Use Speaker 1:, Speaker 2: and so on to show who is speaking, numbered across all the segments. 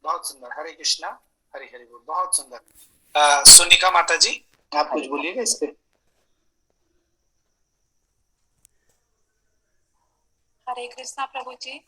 Speaker 1: बहुत सुंदर। हरे कृष्णा। हरे हरे बोल। बहुत सुंदर। सोनिका माता जी, आप कुछ बोलिएगा इस पे।
Speaker 2: हरे कृष्णा प्रभु जी।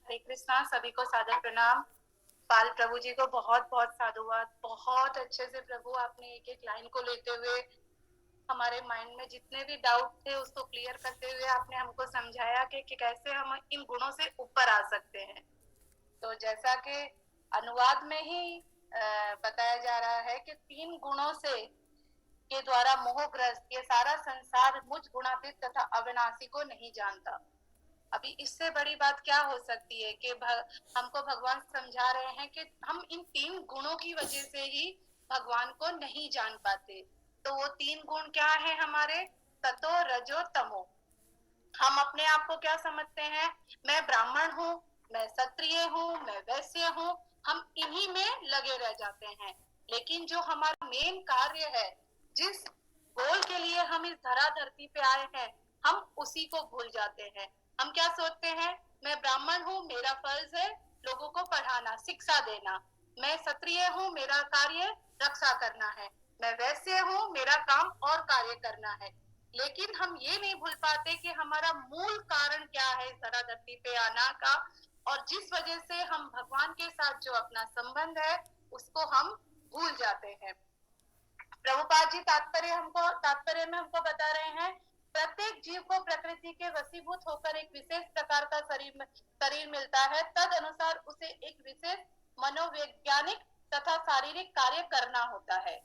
Speaker 2: हरे कृष्णा, सभी को सादर प्रणाम। पाल प्रभु जी को बहुत बहुत साधुवाद। बहुत अच्छे से प्रभु आपने एक एक लाइन को लेते हुए हमारे माइंड में जितने भी डाउट थे उसको क्लियर करते हुए आपने हमको समझाया कि कैसे हम इन गुणों से ऊपर आ सकते हैं। तो जैसा कि अनुवाद में ही बताया जा रहा है कि 3 गुणों से के द्वारा मोहग्रस्त ये सारा संसार मुझ गुणातीत तथा अविनाशी को नहीं जानता। अभी इससे बड़ी बात क्या हो सकती है कि हमको भगवान समझा रहे हैं कि हम इन 3 गुणों की वजह से ही भगवान को नहीं जान पाते। तो वो 3 गुण क्या है हमारे? सतो रजो तमो। हम अपने आप को क्या समझते हैं? मैं ब्राह्मण हूँ, मैं क्षत्रिय हूँ, मैं वैश्य हूँ। हम इन्हीं में लगे रह जाते हैं। लेकिन जो हमारा मेन कार्य है, जिस गोल के लिए हम इस धरा धरती पे आए हैं, हम उसी को भूल जाते हैं। हम क्या सोचते हैं? मैं ब्राह्मण हूँ, मेरा फर्ज है लोगों को पढ़ाना, शिक्षा देना। मैं क्षत्रिय हूँ, मेरा कार्य रक्षा करना है। मैं वैश्य हूँ, मेरा काम और कार्य करना है। लेकिन हम ये नहीं भूल पाते कि हमारा मूल कारण क्या है इस धरा धरती पे आना का, और जिस वजह से हम भगवान के साथ जो अपना संबंध है उसको हम भूल जाते हैं। प्रभुपाद जी तात्पर्य में हमको बता रहे हैं, प्रत्येक जीव को प्रकृति के वशीभूत होकर एक विशेष प्रकार का शरीर मिलता है। तद अनुसार उसे एक विशेष मनोवैज्ञानिक तथा शारीरिक कार्य करना होता है।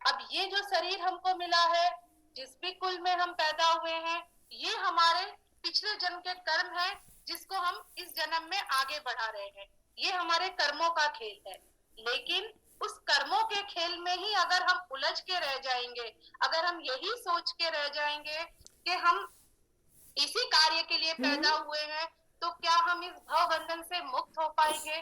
Speaker 2: अब ये जो शरीर हमको मिला है, जिस भी कुल में हम पैदा हुए हैं, ये हमारे पिछले जन्म के कर्म है जिसको हम इस जन्म में आगे बढ़ा रहे हैं। ये हमारे कर्मों का खेल है। लेकिन उस कर्मों के खेल में ही अगर हम उलझ के रह जाएंगे, अगर हम यही सोच के रह जाएंगे कि हम इसी कार्य के लिए पैदा हुए हैं, तो क्या हम इस भव बंधन से मुक्त हो पाएंगे?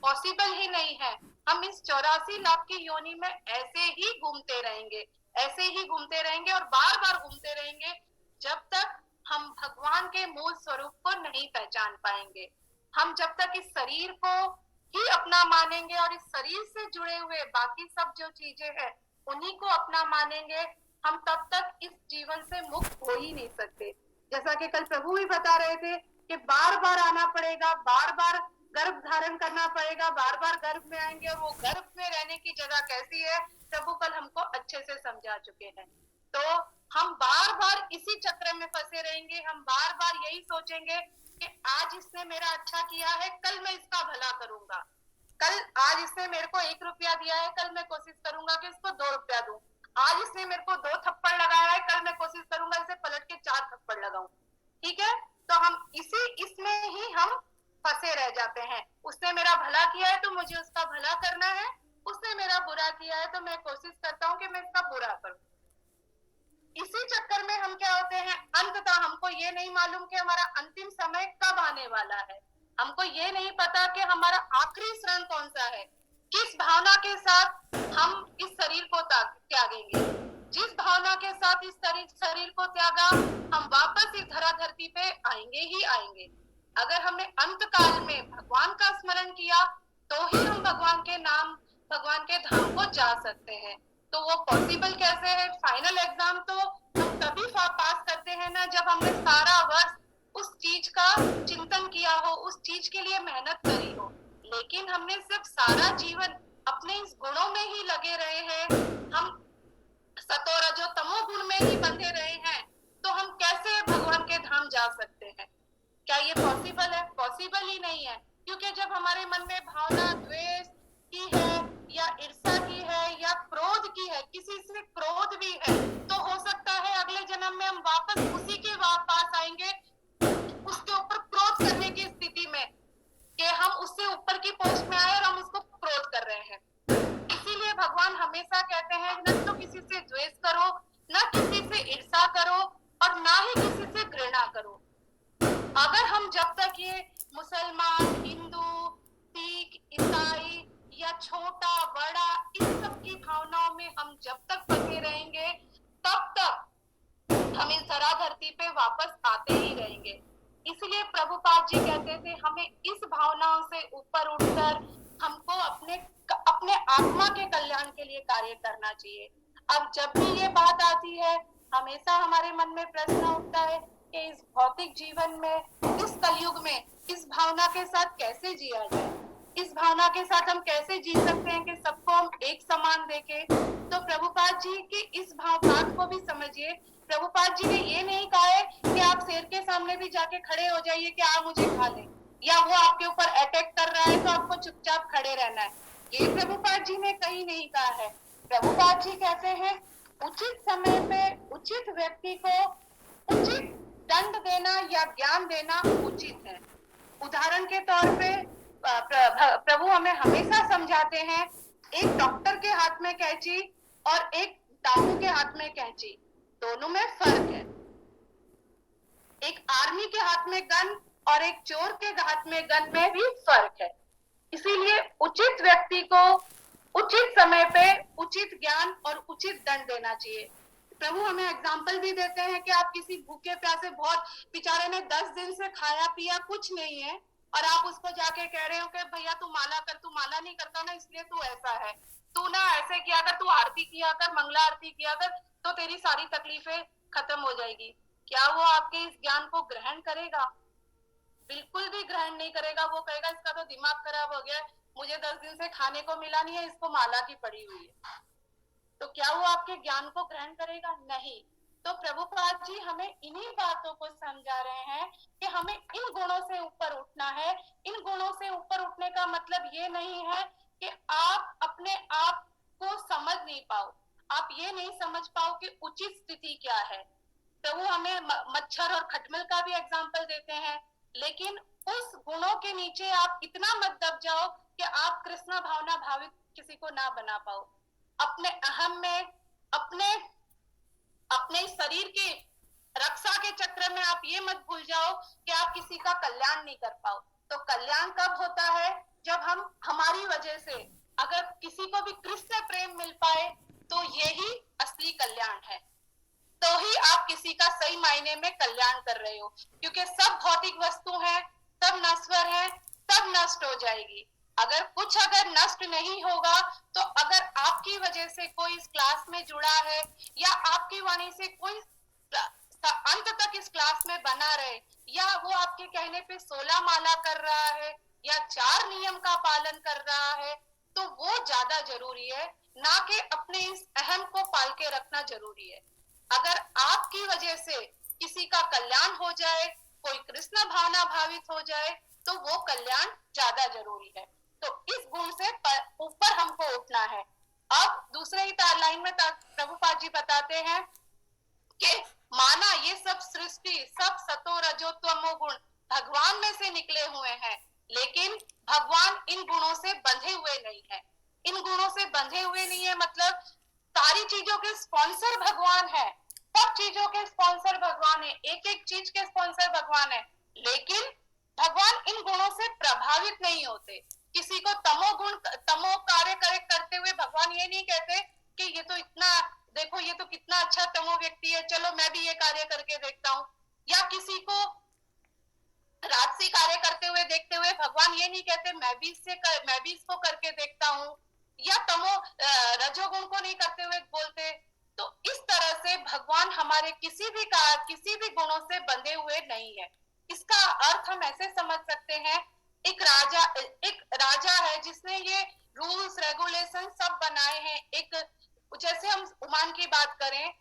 Speaker 2: पॉसिबल ही नहीं है। हम इस 84 लाख की योनि में ऐसे ही घूमते रहेंगे, ऐसे ही घूमते रहेंगे और बार बार घूमते रहेंगे जब तक हम भगवान के मूल स्वरूप को नहीं पहचान पाएंगे। हम जब तक इस शरीर को ही अपना मानेंगे और इस शरीर से जुड़े हुए बाकी सब जो चीजें हैं उन्हीं को अपना मानेंगे, हम तब तक इस जीवन से मुक्त हो ही नहीं सकते। जैसा कि कल प्रभु भी बता रहे थे कि बार बार आना पड़ेगा, बार बार गर्भ धारण करना पड़ेगा, बार बार गर्भ में आएंगे, और वो गर्भ में रहने की जगह कैसी है प्रभु कल हमको अच्छे से समझा चुके हैं। तो हम बार बार इसी चक्र में फंसे रहेंगे। हम बार बार यही सोचेंगे कि आज इसने मेरा अच्छा किया है, कल मैं इसका भला करूंगा। आज इसने मेरे को 1 रुपया दिया है, कल मैं कोशिश करूंगा कि इसको 2 रुपया दूं। आज इसने मेरे को 2 थप्पड़ लगाया है, कल मैं कोशिश करूंगा इसे पलट के 4 थप्पड़ लगाऊं। ठीक है? तो हम इसमें ही हम फंसे रह जाते हैं। उसने मेरा भला किया है तो मुझे उसका भला करना है, उसने मेरा बुरा किया है तो मैं कोशिश करता हूँ कि मैं इसका बुरा करूं। इसी चक्कर में हम क्या होते हैं, अंततः हमको ये नहीं मालूम कि हमारा अंतिम समय कब आने वाला है। हमको ये नहीं पता कि हमारा आखिरी क्षण कौन सा है, किस भावना के साथ हम इस शरीर को त्यागेंगे। जिस भावना के साथ इस शरीर को त्यागा, हम वापस इस धरा धरती पे आएंगे ही आएंगे। अगर हमने अंत काल में भगवान का स्मरण किया तो ही हम भगवान के नाम, भगवान के धाम को जा सकते हैं। तो वो पॉसिबल कैसे है? फाइनल एग्जाम तो हम तभी पास करते हैं ना जब हमने सारा वर्ष उस चीज का चिंतन किया हो, उस चीज के लिए मेहनत करी हो। लेकिन हमने सिर्फ सारा जीवन अपने इस गुणों में ही लगे रहे हैं, हम सतो रजो तमो गुण में ही बंधे रहे हैं, तो हम कैसे भगवान के धाम जा सकते हैं? क्या ये पॉसिबल है? पॉसिबल ही नहीं है। क्योंकि जब हमारे मन में भावना द्वेष की है या ईर्ष्या की है या क्रोध की है, किसी से क्रोध भी है, तो हो सकता है अगले जन्म में हम वापस उसी के पास आएंगे, उसके ऊपर क्रोध करने की स्थिति में, कि हम उससे ऊपर की पोस्ट में आए और हम उसको क्रोध कर रहे हैं। इसीलिए भगवान हमेशा कहते हैं न तो किसी से द्वेष करो, न किसी से ईर्ष्या करो, और ना ही किसी से घृणा करो। अगर हम जब तक ये मुसलमान, हिंदू, सिख, ईसाई या छोटा बड़ा इन सब की भावनाओं में हम जब तक फंसे रहेंगे, तब तक हम इस धरा धरती पे वापस आते ही आत्मा के कल्याण के लिए कार्य करना चाहिए। अब जब भी ये बात आती है, हमेशा हमारे मन में प्रश्न उठता है कि इस भौतिक जीवन में, इस कलयुग में, इस भावना के साथ कैसे जिया जाए, इस भावना के साथ हम कैसे जी सकते हैं कि सबको हम एक समान देके। तो प्रभुपाद जी की इस बात को भी समझिए। प्रभुपाद जी ने ये नहीं कहा है कि आप शेर के सामने भी जाके खड़े हो जाइए कि आप मुझे खा लें, या वो आपके ऊपर अटैक कर रहा है तो आपको चुपचाप खड़े रहना है, ये प्रभुपाद जी ने कहीं नहीं कहा है। प्रभुपाद जी कहते हैं उचित समय पे उचित व्यक्ति को उचित दंड देना या ज्ञान देना उचित है। उदाहरण के तौर पे प्रभु हमें हमेशा समझाते हैं, एक डॉक्टर के हाथ में कैंची और एक डाकू के हाथ में कैंची, दोनों में फर्क है। एक आर्मी के हाथ में गन और एक चोर के हाथ में गन में भी फर्क है। इसीलिए उचित व्यक्ति को उचित समय पे उचित ज्ञान और उचित दंड देना चाहिए। प्रभु हमें एग्जाम्पल भी देते हैं कि आप किसी भूखे प्यासे, बहुत बेचारे ने 10 दिन से खाया पिया कुछ नहीं है, और आप उसको जाके कह रहे हो कि भैया तू माला कर, तू माला नहीं करता ना इसलिए तू ऐसा है, तू ना ऐसे किया कर, तू आरती किया कर, मंगला आरती किया कर, तो तेरी सारी तकलीफें खत्म हो जाएगी। क्या वो आपके इस ज्ञान को ग्रहण करेगा? बिल्कुल भी ग्रहण नहीं करेगा। वो कहेगा इसका तो दिमाग खराब हो गया, मुझे 10 दिन से खाने को मिला नहीं है, इसको माला की पड़ी हुई है। तो क्या वो आपके ज्ञान को ग्रहण करेगा? नहीं। तो प्रभुपाद जी हमें इन्हीं बातों को समझा रहे हैं कि हमें इन गुणों से ऊपर उठना है। इन गुणों से ऊपर उठने का मतलब ये नहीं है कि आप अपने आप को समझ नहीं पाओ, आप ये नहीं समझ पाओ कि उचित स्थिति क्या है। प्रभु हमें मच्छर और खटमल का भी एग्जाम्पल देते हैं, लेकिन उस गुणों के नीचे आप इतना मत दब जाओ कि आप कृष्ण भावना भावित किसी को ना बना पाओ। अपने अहम में, अपने अपने शरीर की रक्षा के चक्र में आप ये मत भूल जाओ कि आप किसी का कल्याण नहीं कर पाओ। तो कल्याण कब होता है? जब हम हमारी वजह से अगर किसी को भी कृष्ण प्रेम मिल पाए, तो यही असली कल्याण है। तो ही आप किसी का सही मायने में कल्याण कर रहे हो, क्योंकि सब भौतिक वस्तु है, सब नश्वर है, सब नष्ट हो जाएगी। अगर नष्ट नहीं होगा, तो अगर आपकी वजह से कोई इस क्लास में जुड़ा है, या आपकी वाणी से कोई अंत तक इस क्लास में बना रहे, या वो आपके कहने पे 16 माला कर रहा है या 4 नियम का पालन कर रहा है, तो वो ज्यादा जरूरी है, ना कि अपने इस अहम को पाल के रखना जरूरी है। अगर आपकी वजह से किसी का कल्याण हो जाए, कोई कृष्ण भावना भावित हो जाए, तो वो कल्याण ज्यादा जरूरी है। तो इस गुण से ऊपर हमको उठना है। अब दूसरे ही लाइन में प्रभुपाद जी बताते हैं कि माना ये सब सृष्टि, सब सतो रजो तमो गुण भगवान में से निकले हुए हैं, लेकिन भगवान इन गुणों से बंधे हुए नहीं है। इन गुणों से बंधे हुए नहीं है मतलब सारी चीजों के स्पॉन्सर भगवान है, सब चीजों के स्पॉन्सर भगवान है, एक एक चीज के स्पॉन्सर भगवान है, लेकिन भगवान इन गुणों से प्रभावित नहीं होते। किसी को तमो कार्य करते हुए भगवान ये नहीं कहते कि ये तो इतना, देखो ये तो कितना अच्छा तमो व्यक्ति है, चलो मैं भी ये कार्य करके देखता हूँ। या किसी को राजसी कार्य करते हुए देखते हुए भगवान ये नहीं कहते मैं भी इसको करके देखता हूँ। या तमो रजोगुण को नहीं करते हुए बोलते। तो इस तरह से भगवान हमारे किसी भी गुणों से बंधे हुए नहीं है। इसका अर्थ हम ऐसे समझ सकते हैं, एक राजा है जिसने ये रूल्स रेगुलेशन सब बनाए हैं। एक जैसे हम ओमान की बात करें,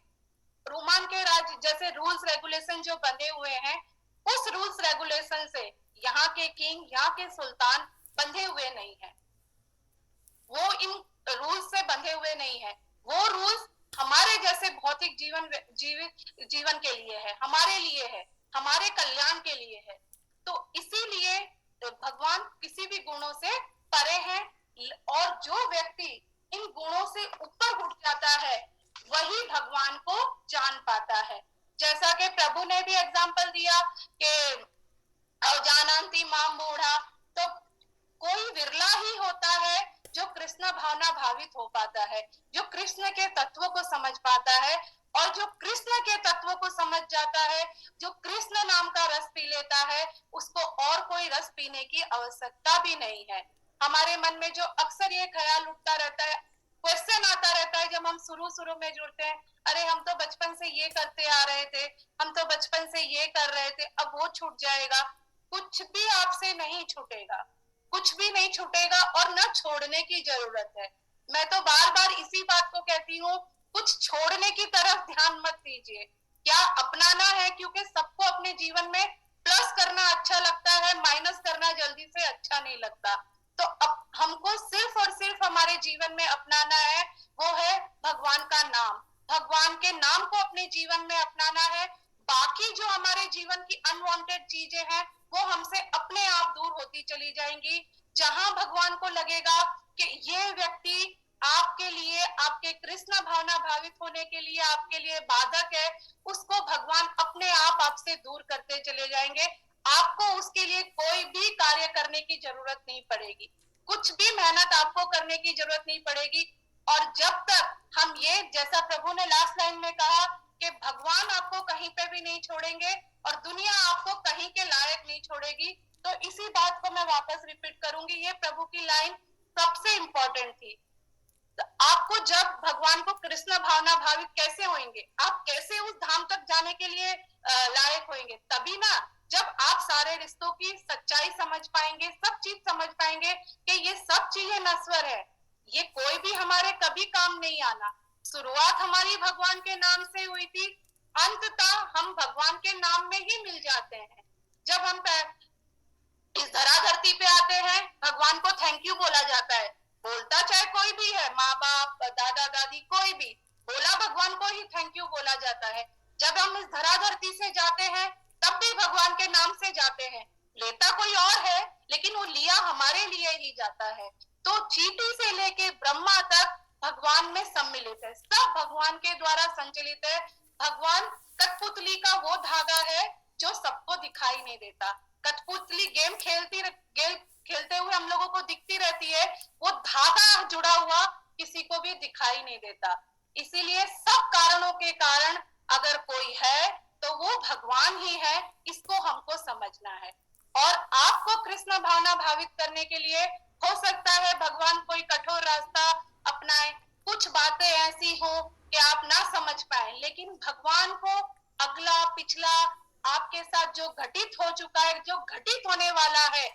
Speaker 2: ओमान के राज्य जैसे रूल्स रेगुलेशन जो बंधे हुए हैं, उस रूल्स रेगुलेशन से यहाँ के किंग, यहाँ के सुल्तान बंधे हुए नहीं है। वो इन रूल्स से बंधे हुए नहीं है। वो रूल्स हमारे जैसे भौतिक जीवन के लिए है, हमारे लिए है, हमारे कल्याण के लिए है। तो इसीलिए भगवान किसी भी गुणों से परे हैं, और जो व्यक्ति इन गुणों से ऊपर उठ जाता है वही भगवान को जान पाता है। जैसा कि प्रभु ने भी एग्जाम्पल दिया कि जानंती माम बूढ़ा, तो कोई विरला ही होता है जो कृष्ण भावना भावित हो पाता है, जो कृष्ण के तत्वों को समझ पाता है। और जो कृष्ण के तत्वों को समझ जाता है, जो कृष्ण नाम का रस पी लेता है, उसको और कोई रस पीने की आवश्यकता भी नहीं है। हमारे मन में जो अक्सर ये ख्याल उठता रहता है, क्वेश्चन आता रहता है जब हम शुरू शुरू में जुड़ते हैं, अरे हम तो बचपन से ये करते आ रहे थे, हम तो बचपन से ये कर रहे थे, अब वो छूट जाएगा। कुछ भी आपसे नहीं छूटेगा, कुछ भी नहीं छूटेगा, और न छोड़ने की जरूरत है। मैं तो बार बार इसी बात को कहती हूँ, कुछ छोड़ने की तरफ ध्यान मत दीजिए। क्या अपनाना है, क्योंकि सबको अपने जीवन में प्लस करना अच्छा लगता है, माइनस करना जल्दी से अच्छा नहीं लगता। तो अब हमको सिर्फ और सिर्फ हमारे जीवन में अपनाना है, वो है भगवान का नाम। भगवान के नाम को अपने जीवन में अपनाना है। बाकी जो हमारे जीवन की अनवांटेड चीजें हैं, वो हमसे अपने आप दूर होती चली जाएंगी। जहां भगवान को लगेगा कि ये व्यक्ति आपके लिए, आपके कृष्ण भावना भावित होने के लिए आपके लिए बाधक है, उसको भगवान अपने आप आपसे दूर करते चले जाएंगे। आपको उसके लिए कोई भी कार्य करने की जरूरत नहीं पड़ेगी, कुछ भी मेहनत आपको करने की जरूरत नहीं पड़ेगी। और जब तक हम ये, जैसा प्रभु ने लास्ट लाइन में कहा कि भगवान आपको कहीं पे भी नहीं छोड़ेंगे और दुनिया आपको कहीं के लायक नहीं छोड़ेगी, तो इसी बात को मैं वापस रिपीट करूंगी, ये प्रभु की लाइन सबसे इंपॉर्टेंट थी। तो आपको जब भगवान को कृष्ण भावना भावित कैसे होंगे, आप कैसे उस धाम तक जाने के लिए लायक होंगे, तभी ना जब आप सारे रिश्तों की सच्चाई समझ पाएंगे, सब चीज समझ पाएंगे कि ये सब चीजें नश्वर है, ये कोई भी हमारे कभी काम नहीं आना। शुरुआत हमारी भगवान के नाम से हुई थी, अंततः हम भगवान के नाम में ही मिल जाते हैं। जब हम इस धरा धरती पे आते हैं, भगवान को थैंक यू बोला जाता है। बोलता चाहे कोई भी है, माँ बाप, दादा दादी, कोई भी बोला, भगवान को ही थैंक यू बोला जाता है। जब हम इस धरा धरती से जाते हैं, तब भी भगवान के नाम से जाते हैं। लेता कोई और है, लेकिन वो लिया हमारे लिए ही जाता है। तो चींटी से लेके ब्रह्मा तक भगवान में सम्मिलित है, सब भगवान के द्वारा संचालित है। भगवान कठपुतली का वो धागा है जो सबको दिखाई नहीं देता। कठपुतली गेम खेलते हुए हम लोगों को दिखती रहती है, वो धागा जुड़ा हुआ किसी को भी दिखाई नहीं देता। इसीलिए सब कारणों के कारण अगर कोई है तो वो भगवान ही है, इसको हमको समझना है। और आपको कृष्ण भावना भावित करने के लिए हो सकता है भगवान कोई कठोर रास्ता अपनाए, कुछ बातें ऐसी हो कि आप ना समझ पाए, लेकिन भगवान को अगला पिछला आपके साथ जो घटित हो चुका है, जो घटित होने वाला है,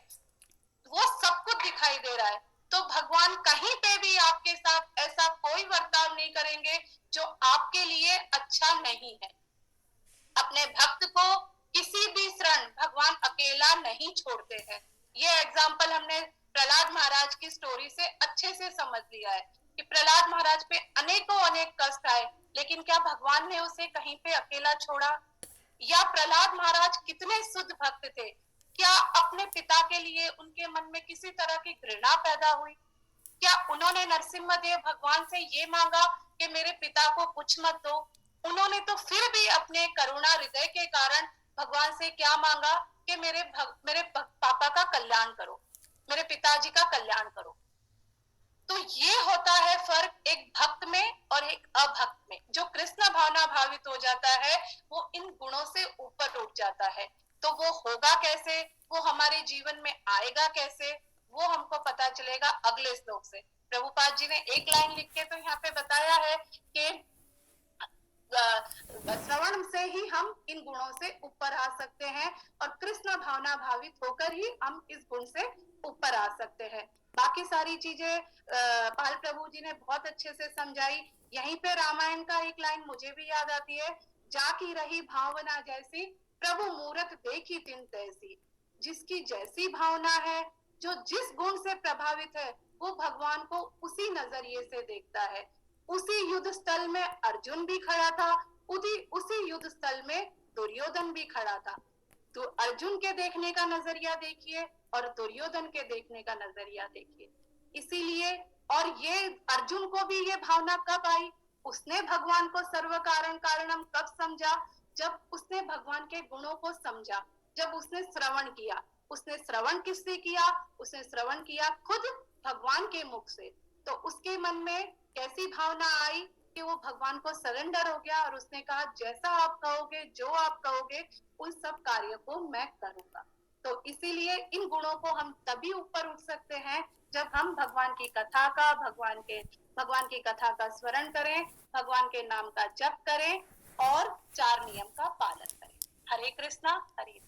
Speaker 2: वो सब कुछ दिखाई दे रहा है। तो भगवान कहीं पे भी आपके साथ ऐसा कोई बर्ताव नहीं करेंगे जो आपके लिए अच्छा नहीं है। अपने भक्त को किसी भी क्षण भगवान अकेला नहीं छोड़ते हैं। ये एग्जाम्पल हमने प्रहलाद महाराज की स्टोरी से अच्छे से समझ लिया है कि प्रहलाद महाराज पे अनेकों अनेक कष्ट आए, लेकिन क्या भगवान ने उसे कहीं पे अकेला छोड़ा? या प्रहलाद महाराज कितने शुद्ध भक्त थे, क्या अपने पिता के लिए उनके मन में किसी तरह की घृणा पैदा हुई? क्या उन्होंने नरसिम्हा भगवान से ये मांगा कि मेरे पिता को कुछ मत दो? उन्होंने तो फिर भी अपने करुणा हृदय के कारण भगवान से क्या मांगा कि मेरे पापा का कल्याण करो, मेरे पिताजी का कल्याण करो। तो ये होता है फर्क एक भक्त में और एक अभक्त में। जो कृष्ण भावना भावित हो जाता है, वो इन गुणों से ऊपर उठ जाता है। तो वो होगा कैसे, वो हमारे जीवन में आएगा कैसे, वो हमको पता चलेगा अगले श्लोक से। प्रभुपाद जी ने एक लाइन लिख के तो यहाँ पे बताया है कि श्रवण से ही हम इन गुणों से ऊपर आ सकते हैं, और कृष्ण भावना भावित होकर ही हम इस गुण से ऊपर आ सकते हैं। बाकी सारी चीजें पाल प्रभु जी ने बहुत अच्छे से समझाई। यहीं पे रामायण का एक लाइन मुझे भी याद आती है, जाकी रही भावना जैसी, प्रभु मूरत देखी तिन तैसी। जिसकी जैसी भावना है, जो जिस गुण से प्रभावित है, वो भगवान को उसी नजरिए से देखता है। उसी युद्ध स्थल में अर्जुन भी खड़ा था, उसी युद्ध स्थल में दुर्योधन भी खड़ा था। तो अर्जुन के देखने का नजरिया देखिए और दुर्योधन के देखने का नजरिया देखिए। इसीलिए, और ये अर्जुन को भी ये भावना कब आई, उसने भगवान को सर्व कारण कारणम कब समझा? जब उसने भगवान के गुणों को समझा, जब उसने श्रवण किया। उसने श्रवण किससे किया? उसने श्रवण किया खुद भगवान के मुख से। तो उसके मन में कैसी भावना आई कि वो भगवान को सरेंडर हो गया और उसने कहा, जैसा आप कहोगे, जो आप कहोगे, उन सब कार्य को मैं करूंगा। तो इसीलिए इन गुणों को हम तभी ऊपर उठ सकते हैं जब हम भगवान की कथा का भगवान की कथा का स्मरण करें, भगवान के नाम का जप करें और 4 नियम का पालन करें। हरे कृष्णा, हरे